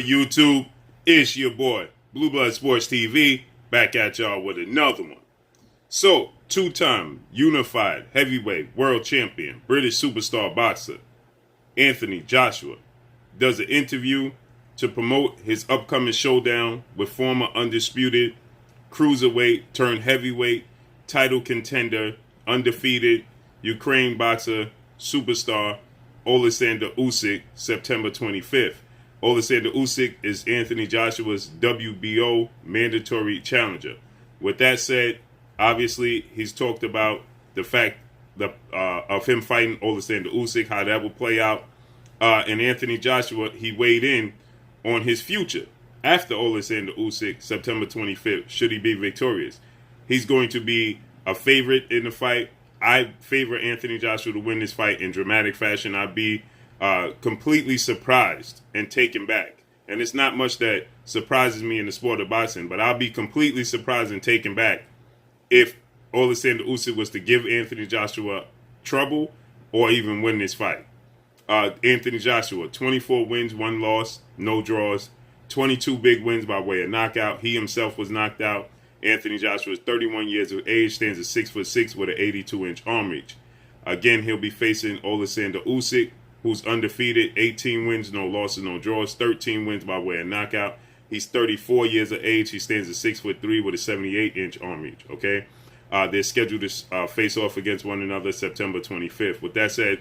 YouTube, it's your boy, Blue Blood Sports TV, back at y'all with another one. So, two-time unified heavyweight world champion, British superstar boxer, Anthony Joshua, does an interview to promote his upcoming showdown with former undisputed cruiserweight turned heavyweight title contender, undefeated Ukraine boxer superstar Oleksandr Usyk, September 25th. Oleksandr Usyk is Anthony Joshua's WBO mandatory challenger. With that said, obviously he's talked about the fact of him fighting Oleksandr Usyk, how that will play out. And Anthony Joshua, he weighed in on his future after Oleksandr Usyk, September 25th, should he be victorious. He's going to be a favorite in the fight. I favor Anthony Joshua to win this fight in dramatic fashion. I'd be completely surprised and taken back. And it's not much that surprises me in the sport of boxing, but I'll be completely surprised and taken back if Oleksandr Usyk was to give Anthony Joshua trouble or even win this fight. Anthony Joshua, 24 wins, 1 loss, no draws, 22 big wins by way of knockout. He himself was knocked out. Anthony Joshua is 31 years of age, stands at 6'6" with an 82-inch arm reach. Again, he'll be facing Oleksandr Usyk, who's undefeated, 18 wins, no losses, no draws, 13 wins by way of knockout. He's 34 years of age. He stands at 6'3" with a 78-inch arm reach. Okay, they're scheduled to face off against one another September 25th. With that said,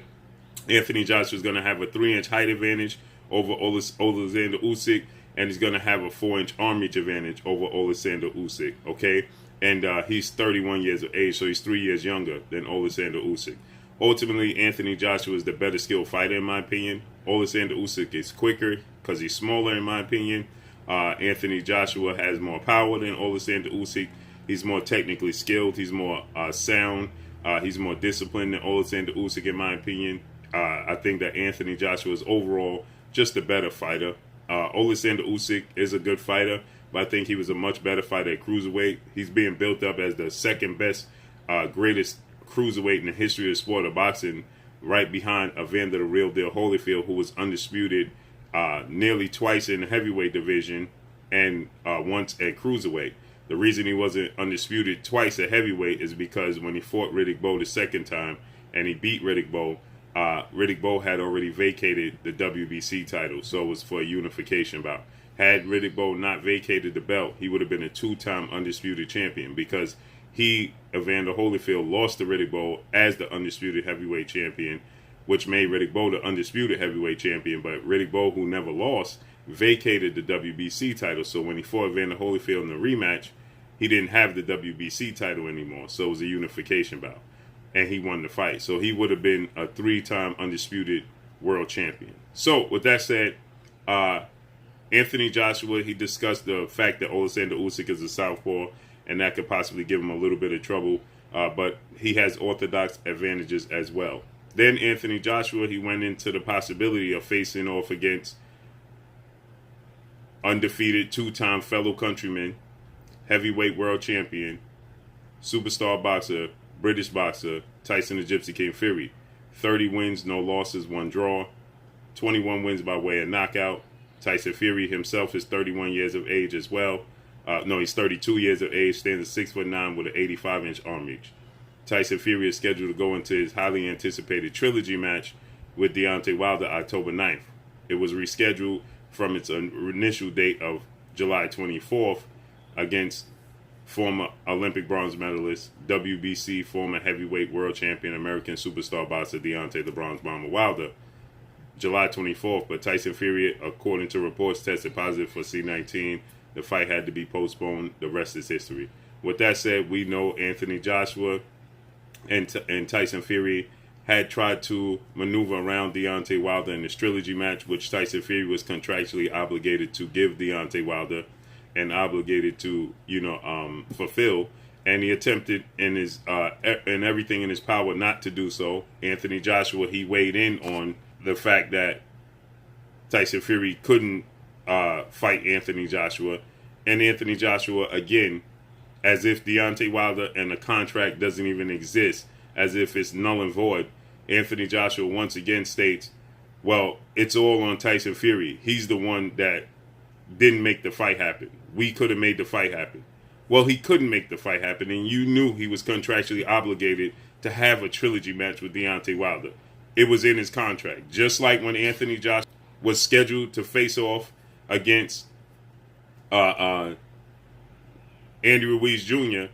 Anthony Joshua is going to have a 3-inch height advantage over Oleksandr Usyk, and he's going to have a 4-inch arm reach advantage over Oleksandr Usyk. Okay, and he's 31 years of age, so he's 3 years younger than Oleksandr Usyk. Ultimately, Anthony Joshua is the better skilled fighter, in my opinion. Oleksandr Usyk is quicker because he's smaller, in my opinion. Anthony Joshua has more power than Oleksandr Usyk. He's more technically skilled. He's more sound. He's more disciplined than Oleksandr Usyk, in my opinion. I think that Anthony Joshua is overall just a better fighter. Oleksandr Usyk is a good fighter, but I think he was a much better fighter at cruiserweight. He's being built up as the second best, greatest cruiserweight in the history of the sport of boxing, right behind Evander the Real Deal Holyfield, who was undisputed nearly twice in the heavyweight division and once at cruiserweight. The reason he wasn't undisputed twice at heavyweight is because when he fought Riddick Bowe the second time and he beat Riddick Bowe had already vacated the WBC title, so it was for a unification bout. Had Riddick Bowe not vacated the belt, he would have been a 2-time undisputed champion because Evander Holyfield, lost to Riddick Bowe as the undisputed heavyweight champion, which made Riddick Bowe the undisputed heavyweight champion. But Riddick Bowe, who never lost, vacated the WBC title. So when he fought Evander Holyfield in the rematch, he didn't have the WBC title anymore. So it was a unification bout. And he won the fight. So he would have been a 3-time undisputed world champion. So with that said, Anthony Joshua, he discussed the fact that Oleksandr Usyk is a southpaw, and that could possibly give him a little bit of trouble. But he has orthodox advantages as well. Then Anthony Joshua, he went into the possibility of facing off against undefeated 2-time fellow countryman, heavyweight world champion, superstar boxer, British boxer, Tyson the Gypsy King Fury. 30 wins, no losses, 1 draw, 21 wins by way of knockout. Tyson Fury himself is 31 years of age as well. He's 32 years of age, stands at 6'9" with an 85-inch arm reach. Tyson Fury is scheduled to go into his highly anticipated trilogy match with Deontay Wilder October 9th. It was rescheduled from its initial date of July 24th against former Olympic bronze medalist, WBC former heavyweight world champion, American superstar boxer Deontay the Bronze Bomber Wilder, July 24th. But Tyson Fury, according to reports, tested positive for C-19. The fight had to be postponed. The rest is history. With that said, we know Anthony Joshua and Tyson Fury had tried to maneuver around Deontay Wilder in this trilogy match, which Tyson Fury was contractually obligated to give Deontay Wilder and obligated to, fulfill. And he attempted in everything in his power not to do so. Anthony Joshua, he weighed in on the fact that Tyson Fury couldn't fight Anthony Joshua. And Anthony Joshua, again, as if Deontay Wilder and the contract doesn't even exist, as if it's null and void, Anthony Joshua once again states, well, it's all on Tyson Fury. He's the one that didn't make the fight happen. We could have made the fight happen. Well, he couldn't make the fight happen, and you knew he was contractually obligated to have a trilogy match with Deontay Wilder. It was in his contract. Just like when Anthony Joshua was scheduled to face off against Andy Ruiz Jr.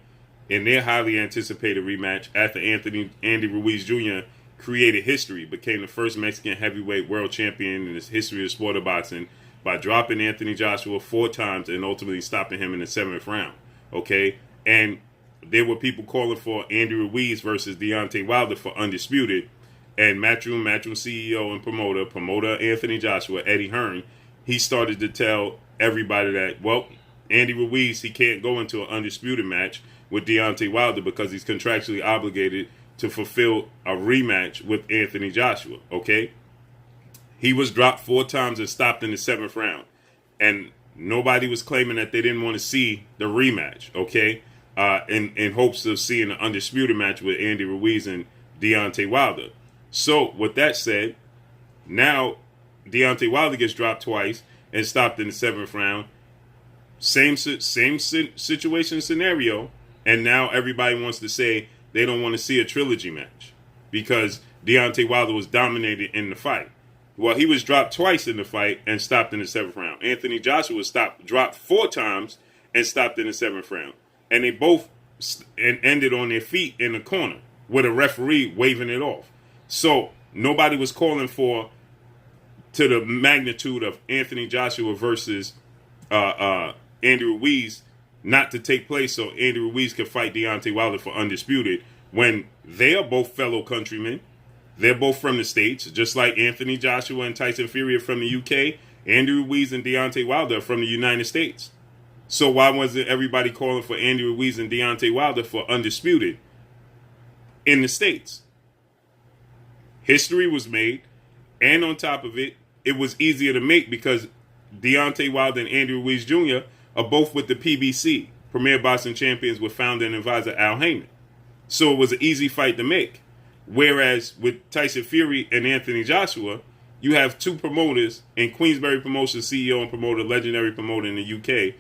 in their highly anticipated rematch after Andy Ruiz Jr. created history, became the first Mexican heavyweight world champion in the history of sport of boxing by dropping Anthony Joshua 4 times and ultimately stopping him in the 7th round. Okay? And there were people calling for Andy Ruiz versus Deontay Wilder for Undisputed. And Matchroom CEO and promoter Anthony Joshua, Eddie Hearn, he started to tell everybody that, well, Andy Ruiz, he can't go into an Undisputed match with Deontay Wilder because he's contractually obligated to fulfill a rematch with Anthony Joshua, okay? He was dropped 4 times and stopped in the 7th round. And nobody was claiming that they didn't want to see the rematch, okay? In hopes of seeing an Undisputed match with Andy Ruiz and Deontay Wilder. So, with that said, now Deontay Wilder gets dropped twice and stopped in the 7th round. Same situation scenario, and now everybody wants to say they don't want to see a trilogy match because Deontay Wilder was dominated in the fight. Well, he was dropped twice in the fight and stopped in the 7th round. Anthony Joshua dropped 4 times and stopped in the 7th round. And they both ended on their feet in the corner with a referee waving it off. So nobody was calling for to the magnitude of Anthony Joshua versus Andy Ruiz not to take place so Andy Ruiz could fight Deontay Wilder for Undisputed when they are both fellow countrymen. They're both from the States, just like Anthony Joshua and Tyson Fury are from the UK. Andy Ruiz and Deontay Wilder are from the United States. So why wasn't everybody calling for Andy Ruiz and Deontay Wilder for Undisputed in the States? History was made, and on top of it, it was easier to make because Deontay Wilder and Andy Ruiz Jr. are both with the PBC, Premier Boxing Champions, with founder and advisor Al Heyman. So it was an easy fight to make. Whereas with Tyson Fury and Anthony Joshua, you have 2 promoters in Queensberry Promotions, CEO and promoter, legendary promoter in the UK,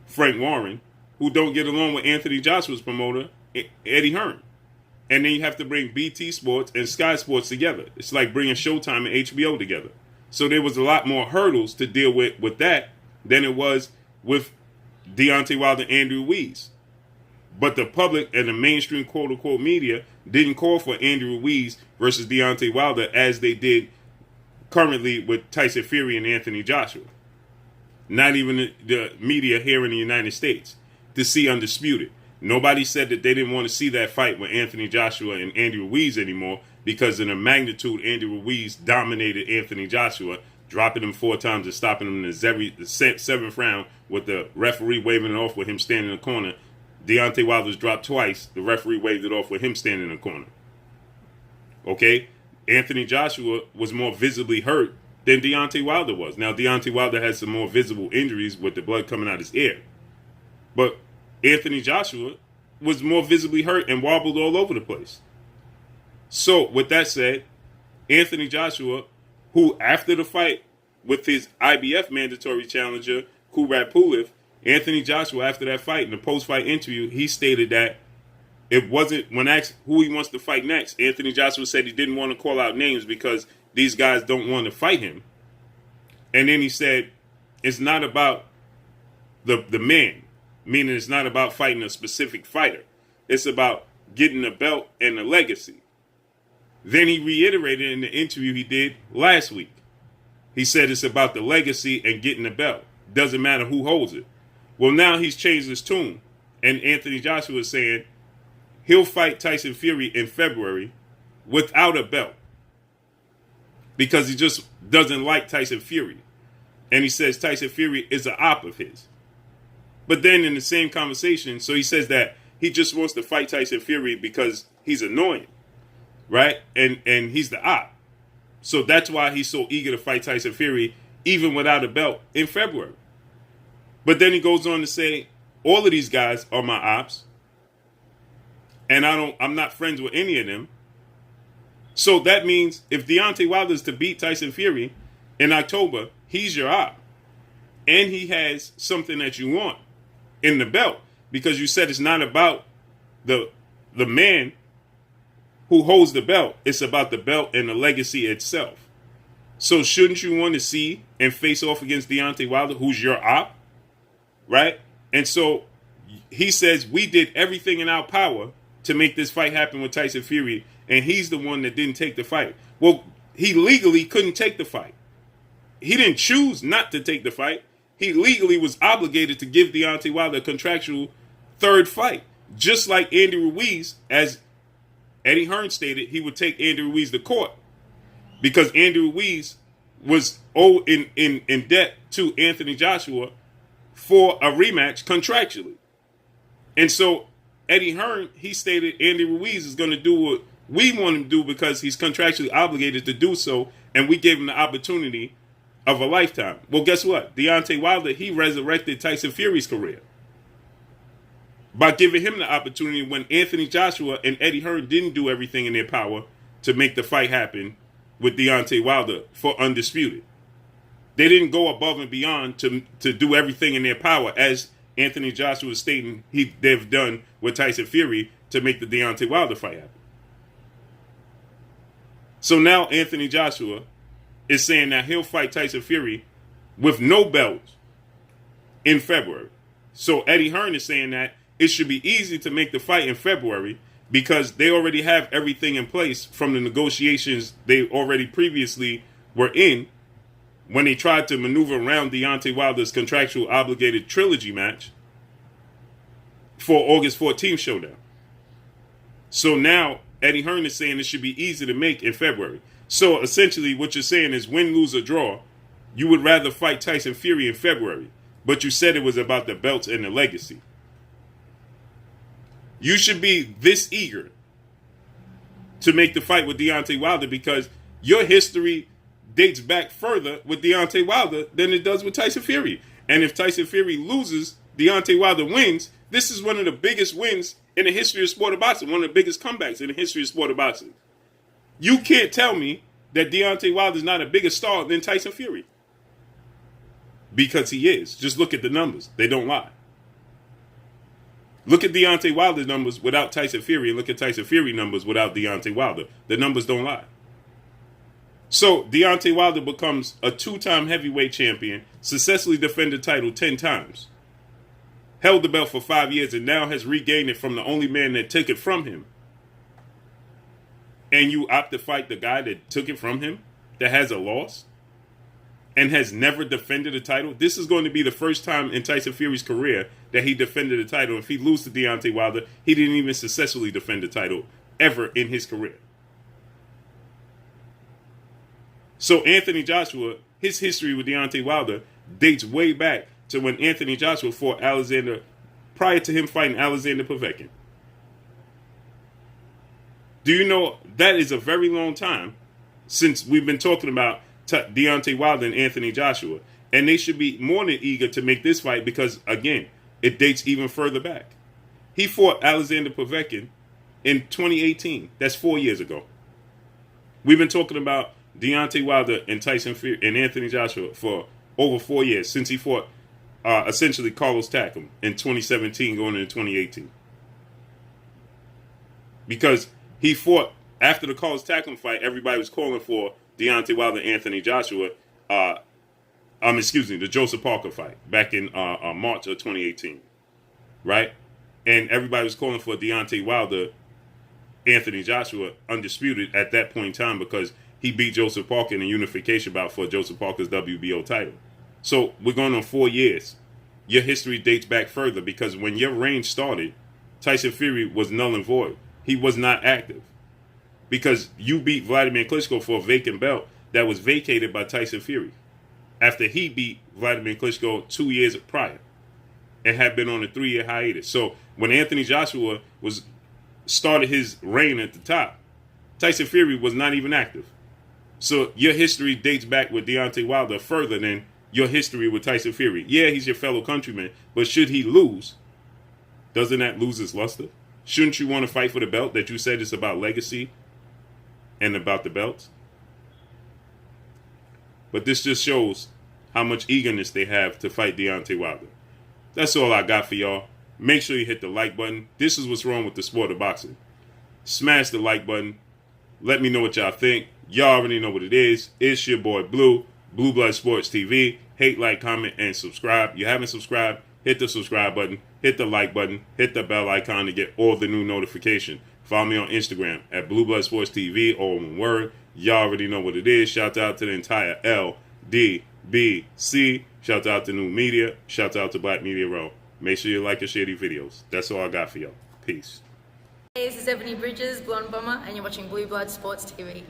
Frank Warren, who don't get along with Anthony Joshua's promoter, Eddie Hearn. And then you have to bring BT Sports and Sky Sports together. It's like bringing Showtime and HBO together. So there was a lot more hurdles to deal with that than it was with Deontay Wilder and Andy Ruiz. But the public and the mainstream quote-unquote media didn't call for Andy Ruiz versus Deontay Wilder as they did currently with Tyson Fury and Anthony Joshua. Not even the media here in the United States to see Undisputed. Nobody said that they didn't want to see that fight with Anthony Joshua and Andy Ruiz anymore because in the magnitude Andy Ruiz dominated Anthony Joshua, dropping him 4 times and stopping him in the 7th round with the referee waving it off with him standing in the corner. Deontay Wilder's dropped twice. The referee waved it off with him standing in the corner. Okay? Anthony Joshua was more visibly hurt than Deontay Wilder was. Now, Deontay Wilder has some more visible injuries with the blood coming out his ear. But Anthony Joshua was more visibly hurt and wobbled all over the place. So, with that said, Anthony Joshua, who after the fight with his IBF mandatory challenger, Kubrat Pulev, Anthony Joshua, after that fight, in the post-fight interview, he stated that it wasn't, when asked who he wants to fight next, Anthony Joshua said he didn't want to call out names because these guys don't want to fight him. And then he said, it's not about the man, meaning it's not about fighting a specific fighter. It's about getting a belt and a legacy. Then he reiterated in the interview he did last week. He said it's about the legacy and getting the belt. Doesn't matter who holds it. Well, now he's changed his tune. And Anthony Joshua is saying he'll fight Tyson Fury in February without a belt because he just doesn't like Tyson Fury. And he says Tyson Fury is an op of his. But then in the same conversation, so he says that he just wants to fight Tyson Fury because he's annoying, right? And he's the op. So that's why he's so eager to fight Tyson Fury even without a belt in February. But then he goes on to say, all of these guys are my ops. And I'm not friends with any of them. So that means if Deontay Wilder is to beat Tyson Fury in October, he's your op. and he has something that you want in the belt, because you said it's not about the man who holds the belt. It's about the belt and the legacy itself. So shouldn't you want to see and face off against Deontay Wilder, who's your op, right? And so he says we did everything in our power to make this fight happen with Tyson Fury, and he's the one that didn't take the fight. Well, he legally couldn't take the fight. He didn't choose not to take the fight. He legally was obligated to give Deontay Wilder a contractual third fight. Just like Andy Ruiz, as Eddie Hearn stated, he would take Andy Ruiz to court because Andy Ruiz was in debt to Anthony Joshua for a rematch contractually. And so Eddie Hearn, he stated Andy Ruiz is going to do what we want him to do because he's contractually obligated to do so, and we gave him the opportunity of a lifetime. Well, guess what? Deontay Wilder, he resurrected Tyson Fury's career by giving him the opportunity when Anthony Joshua and Eddie Hearn didn't do everything in their power to make the fight happen with Deontay Wilder for Undisputed. They didn't go above and beyond to do everything in their power, as Anthony Joshua was stating they've done with Tyson Fury to make the Deontay Wilder fight happen. So now Anthony Joshua is saying that he'll fight Tyson Fury with no belt in February. So Eddie Hearn is saying that it should be easy to make the fight in February because they already have everything in place from the negotiations they already previously were in when they tried to maneuver around Deontay Wilder's contractual obligated trilogy match for August 14th showdown. So now Eddie Hearn is saying it should be easy to make in February. So essentially what you're saying is win, lose, or draw, you would rather fight Tyson Fury in February, but you said it was about the belts and the legacy. You should be this eager to make the fight with Deontay Wilder because your history dates back further with Deontay Wilder than it does with Tyson Fury. And if Tyson Fury loses, Deontay Wilder wins, this is one of the biggest wins in the history of sport of boxing, one of the biggest comebacks in the history of sport of boxing. You can't tell me that Deontay Wilder is not a bigger star than Tyson Fury. Because he is. Just look at the numbers. They don't lie. Look at Deontay Wilder's numbers without Tyson Fury and look at Tyson Fury numbers without Deontay Wilder. The numbers don't lie. So Deontay Wilder becomes a 2-time heavyweight champion, successfully defended the title 10 times, held the belt for 5 years, and now has regained it from the only man that took it from him. And you opt to fight the guy that took it from him, that has a loss, and has never defended a title. This is going to be the first time in Tyson Fury's career that he defended a title. If he loses to Deontay Wilder, he didn't even successfully defend a title ever in his career. So Anthony Joshua, his history with Deontay Wilder dates way back to when Anthony Joshua fought Alexander, prior to him fighting Alexander Povetkin. Do you know that is a very long time since we've been talking about Deontay Wilder and Anthony Joshua, and they should be more than eager to make this fight because, again, it dates even further back. He fought Alexander Povetkin in 2018. That's 4 years ago. We've been talking about Deontay Wilder and Tyson Fury and Anthony Joshua for over 4 years since he fought essentially Carlos Takam in 2017 going into 2018. Because he fought after the Carlos Takam fight, everybody was calling for Deontay Wilder and Anthony Joshua, the Joseph Parker fight back in March of 2018, right? And everybody was calling for Deontay Wilder, Anthony Joshua, undisputed at that point in time because he beat Joseph Parker in a unification bout for Joseph Parker's WBO title. So we're going on 4 years. Your history dates back further because when your reign started, Tyson Fury was null and void. He was not active. Because you beat Vladimir Klitschko for a vacant belt that was vacated by Tyson Fury after he beat Vladimir Klitschko 2 years prior and had been on a 3-year hiatus. So when Anthony Joshua started his reign at the top, Tyson Fury was not even active. So your history dates back with Deontay Wilder further than your history with Tyson Fury. Yeah, he's your fellow countryman, but should he lose, doesn't that lose its luster? Shouldn't you want to fight for the belt that you said is about legacy and about the belts? But this just shows how much eagerness they have to fight Deontay Wilder. That's all I got for y'all. Make sure you hit the like button. This is what's wrong with the sport of boxing. Smash the like button. Let me know what y'all think. Y'all already know what it is. It's your boy Blue, Blue Blood Sports TV. Hate, like, comment, and subscribe. You haven't subscribed, hit the subscribe button, hit the like button, hit the bell icon to get all the new notifications. Follow me on Instagram at Blue Blood Sports TV, all one word. Y'all already know what it is. Shout out to the entire LDBC. Shout out to New Media. Shout out to Black Media Row. Make sure you like and share these videos. That's all I got for y'all. Peace. Hey, this is Ebony Bridges, Blonde Bomber, and you're watching Blue Blood Sports TV.